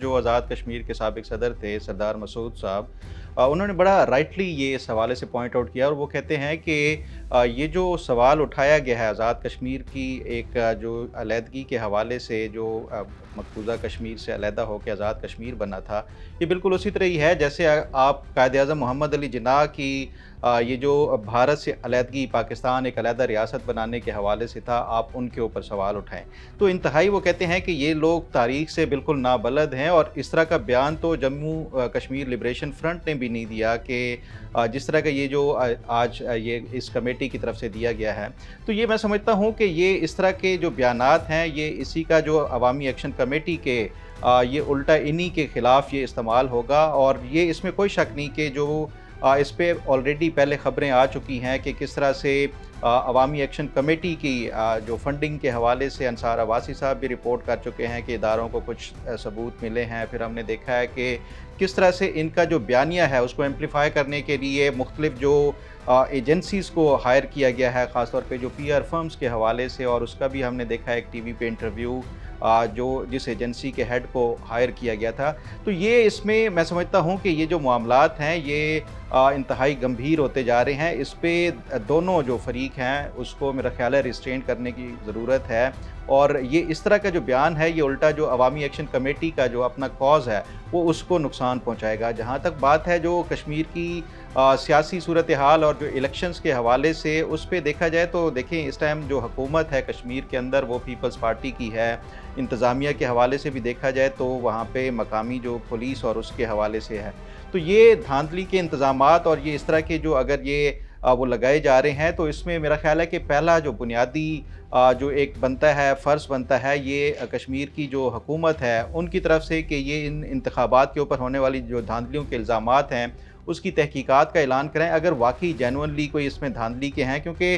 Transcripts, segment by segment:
जो आज़ाद कश्मीर के साबिक सदर थे सरदार मसूद साहब, उन्होंने बड़ा राइटली ये इस हवाले से पॉइंट आउट किया और वो कहते हैं कि ये जो सवाल उठाया गया है आज़ाद कश्मीर की एक जो अलहदगी के हवाले से, जो मकबूजा कश्मीर से अलहदा होकर आज़ाद कश्मीर बना था, ये बिल्कुल उसी तरह ही है जैसे आप कायद-ए-आज़म मोहम्मद अली जिन्नाह की ये जो भारत से अलहदगी, पाकिस्तान एक अलहदा रियासत बनाने के हवाले से था, आप उनके ऊपर सवाल उठाएँ। तो इंतहाई वो कहते हैं कि ये लोग तारीख़ से बिल्कुल नाबलद हैं और इस तरह का बयान तो जम्मू कश्मीर लिबरेशन फ्रंट ने भी नहीं दिया कि जिस तरह का ये जो आज ये इस कमेटी की तरफ से दिया गया है। तो ये मैं समझता हूँ कि ये इस तरह के जो बयानात हैं, ये इसी का जो अवामी एक्शन कमेटी के ये उल्टा इन्हीं के ख़िलाफ़ ये इस्तेमाल होगा और ये इसमें कोई शक नहीं कि जो इस पे ऑलरेडी पहले ख़बरें आ चुकी हैं कि किस तरह से अवामी एक्शन कमेटी की जो फंडिंग के हवाले से अंसार अब्बासी साहब भी रिपोर्ट कर चुके हैं कि इदारों को कुछ सबूत मिले हैं। फिर हमने देखा है कि किस तरह से इनका जो बयानिया है उसको एम्पलीफाई करने के लिए मुख्तलिफ जो एजेंसीज़ को हायर किया गया है, ख़ास तौर पे जो पीआर फर्म्स के हवाले से, और उसका भी हमने देखा है एक टीवी पे इंटरव्यू जो जिस एजेंसी के हेड को हायर किया गया था। तो ये इसमें मैं समझता हूँ कि ये जो मामलात हैं ये इंतहाई गंभीर होते जा रहे हैं। इस पे दोनों जो फरीक हैं उसको मेरा ख़्याल है रिस्ट्रेन करने की ज़रूरत है और ये इस तरह का जो बयान है ये उल्टा जो अवामी एक्शन कमेटी का जो अपना कॉज़ है वो उसको नुकसान पहुँचाएगा। जहाँ तक बात है जो कश्मीर की सियासी सूरत हाल और जो इलेक्शंस के हवाले से, उस पे देखा जाए तो देखें इस टाइम जो हुकूमत है कश्मीर के अंदर वो पीपल्स पार्टी की है। इंतज़ामिया के हवाले से भी देखा जाए तो वहाँ पे मकामी जो पुलिस और उसके हवाले से है। तो ये धांधली के इंतज़ामात और ये इस तरह के जो अगर ये वो लगाए जा रहे हैं तो इसमें मेरा ख़्याल है कि पहला जो बुनियादी जो एक बनता है, फ़र्ज़ बनता है ये कश्मीर की जो हुकूमत है उनकी तरफ से कि ये इन इंतख़ाबात के ऊपर होने वाली जो धांधलियों के इल्ज़ामात हैं उसकी तहकीकात का ऐलान करें अगर वाक़ई जेन्युइनली कोई इसमें धांधली के हैं। क्योंकि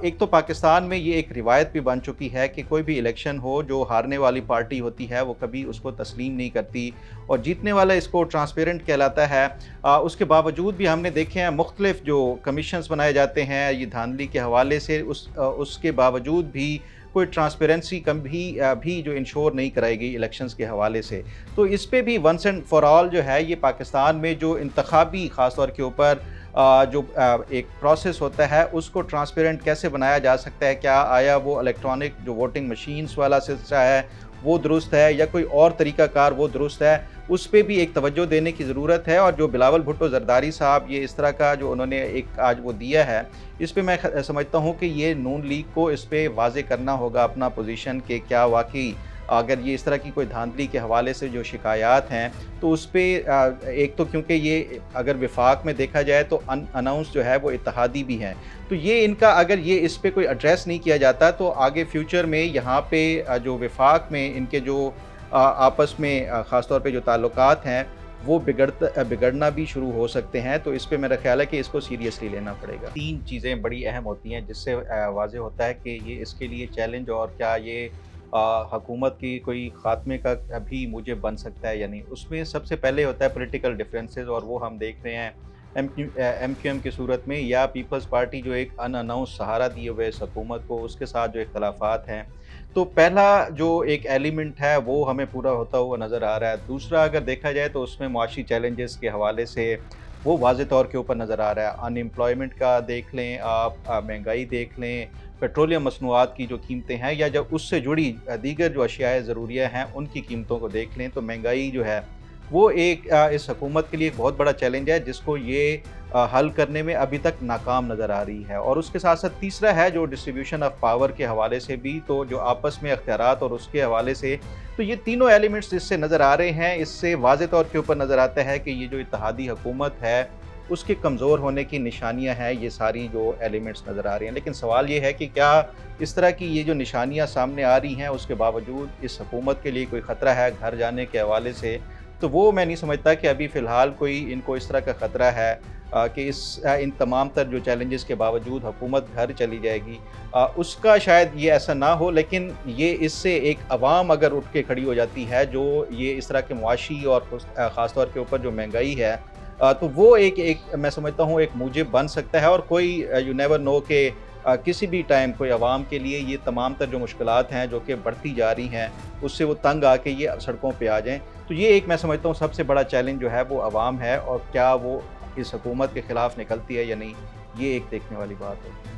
एक तो पाकिस्तान में ये एक रिवायत भी बन चुकी है कि कोई भी इलेक्शन हो, जो हारने वाली पार्टी होती है वो कभी उसको तस्लीम नहीं करती और जीतने वाला इसको ट्रांसपेरेंट कहलाता है। उसके बावजूद भी हमने देखे हैं मुख्तलिफ जो कमीशंस बनाए जाते हैं ये धांधली के हवाले से, उसके बावजूद भी कोई ट्रांसपेरेंसी भी जो इंश्योर नहीं कराई गई इलेक्शंस के हवाले से। तो इस पे भी वंस एंड फॉर ऑल जो है ये पाकिस्तान में जो इंतखाबी ख़ास तौर के ऊपर जो एक प्रोसेस होता है उसको ट्रांसपेरेंट कैसे बनाया जा सकता है। क्या आया वो इलेक्ट्रॉनिक जो वोटिंग मशीन्स वाला सिलसिला है वो दुरुस्त है या कोई और तरीक़ाकार वो दुरुस्त है, उस पे भी एक तवज्जो देने की ज़रूरत है। और जो बिलावल भुट्टो ज़रदारी साहब ये इस तरह का जो उन्होंने एक आज वो दिया है, इस पे मैं समझता हूँ कि ये नून लीग को इस पे वाज़े करना होगा अपना पोजीशन कि क्या वाक़ई अगर ये इस तरह की कोई धांधली के हवाले से जो शिकायत हैं तो उस पे एक तो क्योंकि ये अगर विफाक में देखा जाए तो अनाउंस जो है वो इत्तेहादी भी हैं, तो ये इनका अगर ये इस पे कोई एड्रेस नहीं किया जाता तो आगे फ्यूचर में यहाँ पे जो विफाक में इनके जो आपस में ख़ास तौर पे जो ताल्लुकात हैं वो बिगड़ना भी शुरू हो सकते हैं। तो इस पे मेरा ख्याल है कि इसको सीरियसली लेना पड़ेगा। 3 चीज़ें बड़ी अहम होती हैं जिससे वाज़ेह होता है कि ये इसके लिए चैलेंज और क्या ये हुकूमत की कोई ख़ात्मे का भी मूजिब बन सकता है या नहीं। उसमें सबसे पहले होता है पॉलिटिकल डिफरेंसेस और वो हम देख रहे हैं MQM की सूरत में या पीपल्स पार्टी जो एक अनअनाउंस सहारा दिए हुए इस हुकूमत को उसके साथ जो इख्तलाफात हैं। तो पहला जो एक एलिमेंट है वो हमें पूरा होता हुआ नज़र आ रहा है। दूसरा अगर देखा जाए तो उसमें मुआशी चैलेंजेस के हवाले से वो वाज़े तौर के ऊपर नज़र आ रहा है। अनएम्प्लॉयमेंट का देख लें आप, महंगाई देख लें, पेट्रोलियम मसनूआत की जो कीमतें हैं या जब उससे जुड़ी दीगर जो अशियाए ज़रूरियाँ हैं उनकी कीमतों को देख लें तो महंगाई जो है वो एक इस हुकूमत के लिए एक बहुत बड़ा चैलेंज है जिसको ये हल करने में अभी तक नाकाम नज़र आ रही है। और उसके साथ साथ तीसरा है जो डिस्ट्रीब्यूशन ऑफ पावर के हवाले से भी, तो जो आपस में अख्तियारात और उसके हवाले से, तो ये तीनों एलिमेंट्स जिससे नज़र आ रहे हैं इससे वाज़े तौर के ऊपर नज़र आता है कि ये जो इत्तेहादी हुकूमत है उसके कमज़ोर होने की निशानियां हैं, ये सारी जो एलिमेंट्स नज़र आ रही हैं। लेकिन सवाल ये है कि क्या इस तरह की ये जो निशानियां सामने आ रही हैं उसके बावजूद इस हुकूमत के लिए कोई ख़तरा है घर जाने के हवाले से, तो वो मैं नहीं समझता कि अभी फ़िलहाल कोई इनको इस तरह का ख़तरा है कि इन तमाम तर जो चैलेंजेस के बावजूद हुकूमत घर चली जाएगी। उसका शायद ये ऐसा ना हो, लेकिन ये इससे एक अवाम अगर उठ के खड़ी हो जाती है जो ये इस तरह के मुआशी और ख़ास तौर के ऊपर जो महंगाई है तो वो एक मैं समझता हूँ एक मूजिब बन सकता है। और कोई यू नेवर नो कि किसी भी टाइम कोई आवाम के लिए ये तमाम तर जो मुश्किलात हैं जो कि बढ़ती जा रही हैं, उससे वो तंग आके ये सड़कों पे आ जाएँ। तो ये एक मैं समझता हूँ सबसे बड़ा चैलेंज जो है वो अवाम है, और क्या वो इस हुकूमत के खिलाफ निकलती है या नहीं, ये एक देखने वाली बात है।